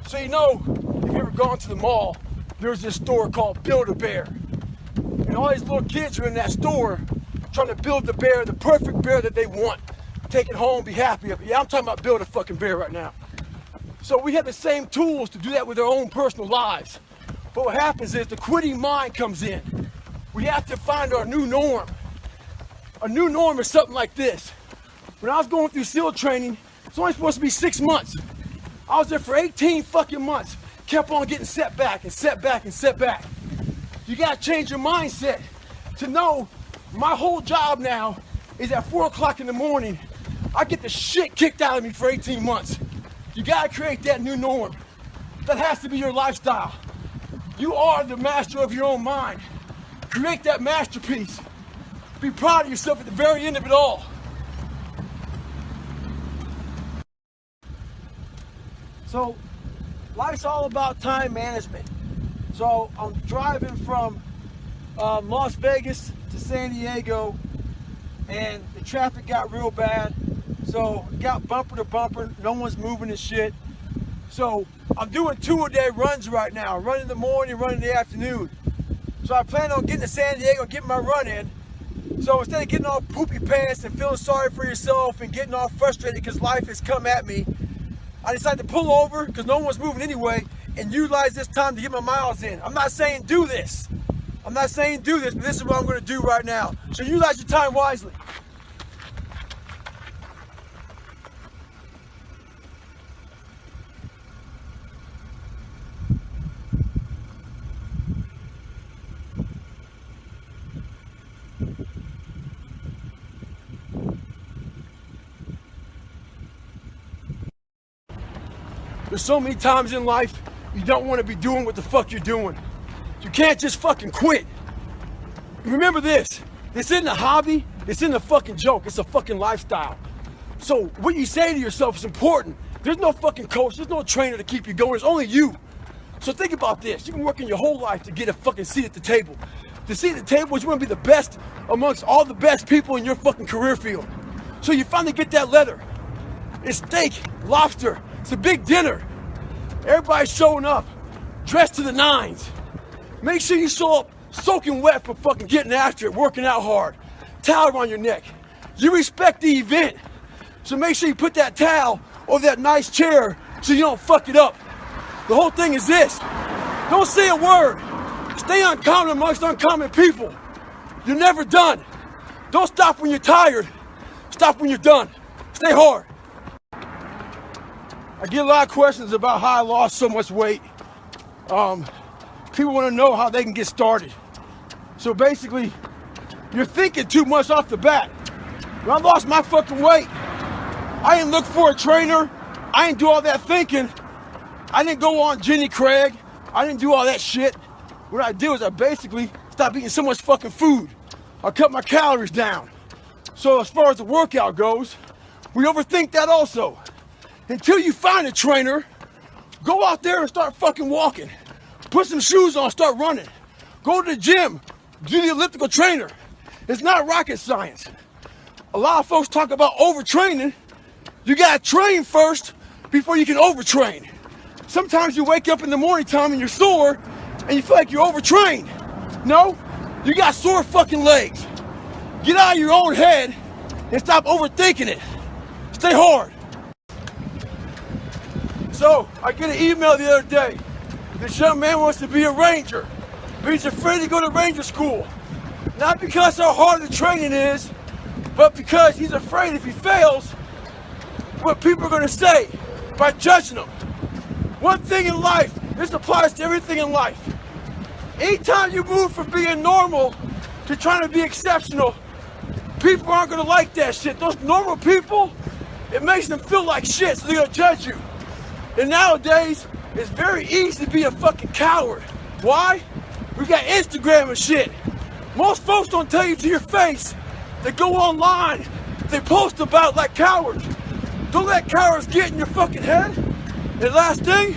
So you know, if you ever gone to the mall, there's this store called Build-A-Bear. And all these little kids are in that store trying to build the bear, the perfect bear that they want. Take it home, be happy of it. Yeah, I'm talking about build a fucking bear right now. So we have the same tools to do that with our own personal lives. But what happens is the quitting mind comes in. We have to find our new norm. A new norm is something like this. When I was going through SEAL training, it's only supposed to be 6 months. I was there for 18 fucking months. Kept on getting set back and set back and set back. You gotta change your mindset to know my whole job now is at 4 o'clock in the morning. I get the shit kicked out of me for 18 months. You gotta create that new norm. That has to be your lifestyle. You are the master of your own mind. Create that masterpiece. Be proud of yourself at the very end of it all. So, life's all about time management. So, I'm driving from Las Vegas to San Diego, and the traffic got real bad. So, it got bumper to bumper. No one's moving and shit. So, I'm doing 2-a-day runs right now. Run in the morning, run in the afternoon. So, I plan on getting to San Diego and getting my run in. So, instead of getting all poopy pants and feeling sorry for yourself and getting all frustrated because life has come at me, I decided to pull over because no one's moving anyway and utilize this time to get my miles in. I'm not saying do this. I'm not saying do this, but this is what I'm going to do right now. So utilize your time wisely. There's so many times in life you don't want to be doing what the fuck you're doing. You can't just fucking quit. Remember this isn't a hobby, this isn't a fucking joke, it's a fucking lifestyle. So what you say to yourself is important. There's no fucking coach, there's no trainer to keep you going, it's only you. So think about this, you've been working your whole life to get a fucking seat at the table. The seat at the table is you want to be the best amongst all the best people in your fucking career field. So you finally get that letter. It's steak, lobster, it's a big dinner. Everybody's showing up, dressed to the nines. Make sure you show up soaking wet for fucking getting after it, working out hard. Towel around your neck. You respect the event. So make sure you put that towel over that nice chair so you don't fuck it up. The whole thing is this. Don't say a word. Stay uncommon amongst uncommon people. You're never done. Don't stop when you're tired. Stop when you're done. Stay hard. I get a lot of questions about how I lost so much weight. People want to know how they can get started. So basically, you're thinking too much off the bat. When I lost my fucking weight, I didn't look for a trainer. I didn't do all that thinking. I didn't go on Jenny Craig. I didn't do all that shit. What I did was I basically stopped eating so much fucking food. I cut my calories down. So as far as the workout goes, we overthink that also. Until you find a trainer, go out there and start fucking walking. Put some shoes on, start running. Go to the gym, do the elliptical trainer. It's not rocket science. A lot of folks talk about overtraining. You gotta train first before you can overtrain. Sometimes you wake up in the morning time and you're sore and you feel like you're overtrained. No, you got sore fucking legs. Get out of your own head and stop overthinking it. Stay hard. So, I get an email the other day. This young man wants to be a ranger, but he's afraid to go to ranger school. Not because how hard the training is, but because he's afraid if he fails, what people are gonna say by judging him. One thing in life, this applies to everything in life. Anytime you move from being normal to trying to be exceptional, people aren't gonna like that shit. Those normal people, it makes them feel like shit, so they're gonna judge you. And nowadays, it's very easy to be a fucking coward. Why? We got Instagram and shit. Most folks don't tell you to your face. They go online, they post about like cowards. Don't let cowards get in your fucking head. And last thing,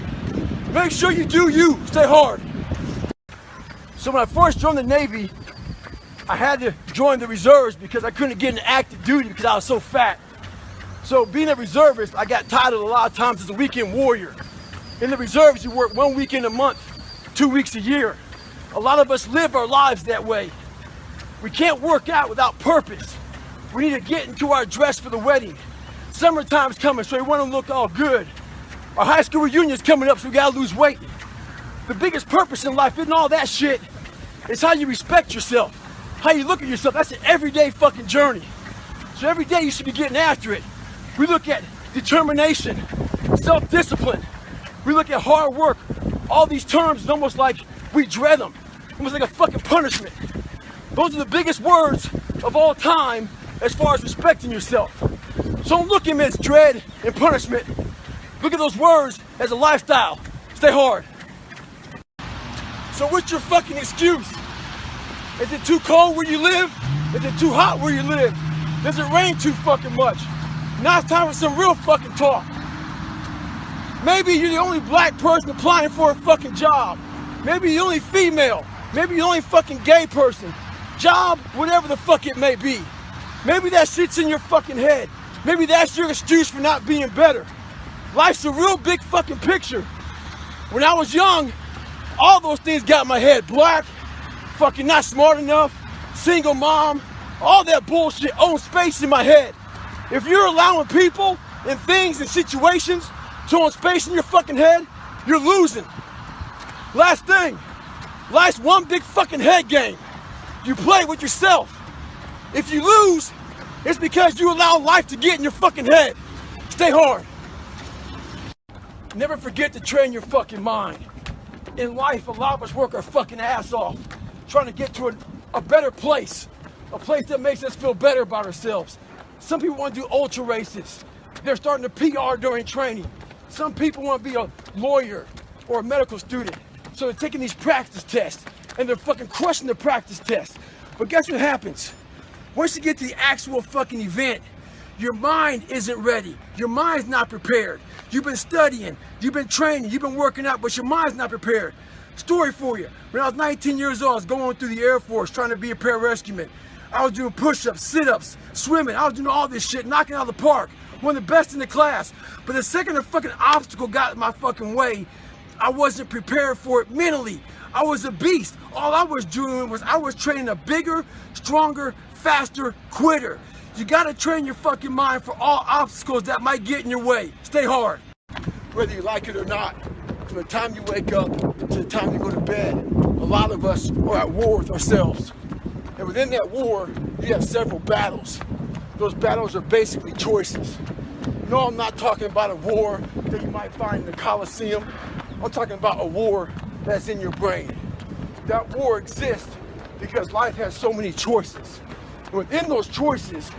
make sure you do you. Stay hard. So when I first joined the Navy, I had to join the reserves because I couldn't get into active duty because I was so fat. So being a reservist, I got titled a lot of times as a weekend warrior. In the reserves, you work 1 weekend a month, 2 weeks a year. A lot of us live our lives that way. We can't work out without purpose. We need to get into our dress for the wedding. Summertime's coming, so we want to look all good. Our high school reunion's coming up, so we gotta lose weight. The biggest purpose in life isn't all that shit. It's how you respect yourself, how you look at yourself. That's an everyday fucking journey. So every day you should be getting after it. We look at determination, self-discipline. We look at hard work. All these terms is almost like we dread them, almost like a fucking punishment. Those are the biggest words of all time as far as respecting yourself. So don't look at them as dread and punishment. Look at those words as a lifestyle. Stay hard. So what's your fucking excuse? Is it too cold where you live? Is it too hot where you live? Does it rain too fucking much? Now it's time for some real fucking talk. Maybe you're the only black person applying for a fucking job. Maybe you're the only female. Maybe you're the only fucking gay person. Job, whatever the fuck it may be. Maybe that shit's in your fucking head. Maybe that's your excuse for not being better. Life's a real big fucking picture. When I was young, all those things got in my head. Black, fucking not smart enough, single mom, all that bullshit owns space in my head. If you're allowing people and things and situations to own space in your fucking head, you're losing. Last thing, life's one big fucking head game. You play with yourself. If you lose, it's because you allow life to get in your fucking head. Stay hard. Never forget to train your fucking mind. In life, a lot of us work our fucking ass off, trying to get to a better place, a place that makes us feel better about ourselves. Some people want to do ultra races. They're starting to PR during training. Some people want to be a lawyer or a medical student. So they're taking these practice tests and they're fucking crushing the practice tests. But guess what happens? Once you get to the actual fucking event, your mind isn't ready. Your mind's not prepared. You've been studying, you've been training, you've been working out, but your mind's not prepared. Story for you. When I was 19 years old, I was going through the Air Force trying to be a pararescueman. I was doing push-ups, sit-ups, swimming. I was doing all this shit, knocking out of the park. One of the best in the class. But the second a fucking obstacle got in my fucking way, I wasn't prepared for it mentally. I was a beast. All I was doing was I was training a bigger, stronger, faster quitter. You gotta train your fucking mind for all obstacles that might get in your way. Stay hard. Whether you like it or not, from the time you wake up to the time you go to bed, a lot of us are at war with ourselves. And within that war, you have several battles. Those battles are basically choices. No, I'm not talking about a war that you might find in the Coliseum. I'm talking about a war that's in your brain. That war exists because life has so many choices. And within those choices,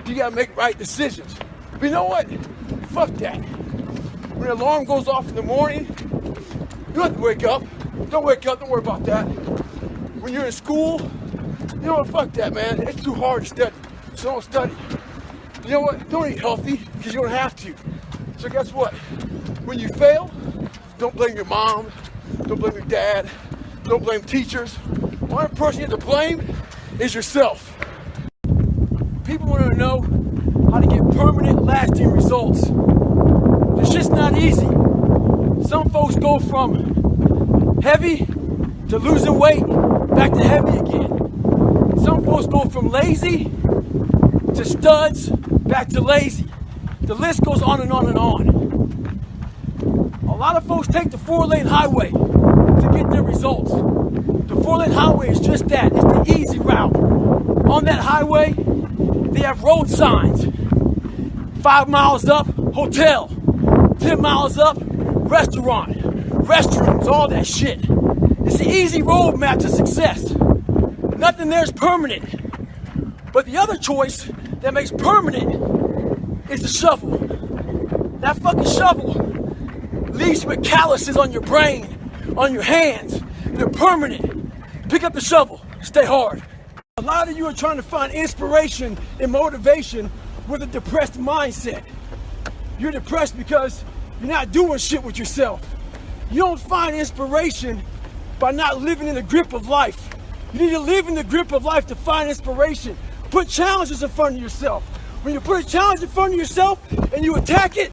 you gotta make right decisions. But you know what? Fuck that. When the alarm goes off in the morning, you don't have to wake up. Don't wake up, don't worry about that. When you're in school, you know what? Fuck that, man. It's too hard to study, so don't study. You know what? Don't eat healthy because you don't have to. So guess what? When you fail, don't blame your mom, don't blame your dad, don't blame teachers. One person you have to blame is yourself. People want to know how to get permanent, lasting results. This shit's not easy. Some folks go from heavy to losing weight, back to heavy again. Some folks go from lazy to studs, back to lazy. The list goes on and on and on. A lot of folks take the 4-lane highway to get their results. The 4-lane highway is just that. It's the easy route. On that highway, they have road signs. 5 miles up, hotel. 10 miles up, restaurant. Restrooms, all that shit. It's the easy roadmap to success. Nothing there is permanent. But the other choice that makes permanent is the shovel. That fucking shovel leaves you with calluses on your brain, on your hands. They're permanent. Pick up the shovel. Stay hard. A lot of you are trying to find inspiration and motivation with a depressed mindset. You're depressed because you're not doing shit with yourself. You don't find inspiration by not living in the grip of life. You need to live in the grip of life to find inspiration. Put challenges in front of yourself. When you put a challenge in front of yourself and you attack it,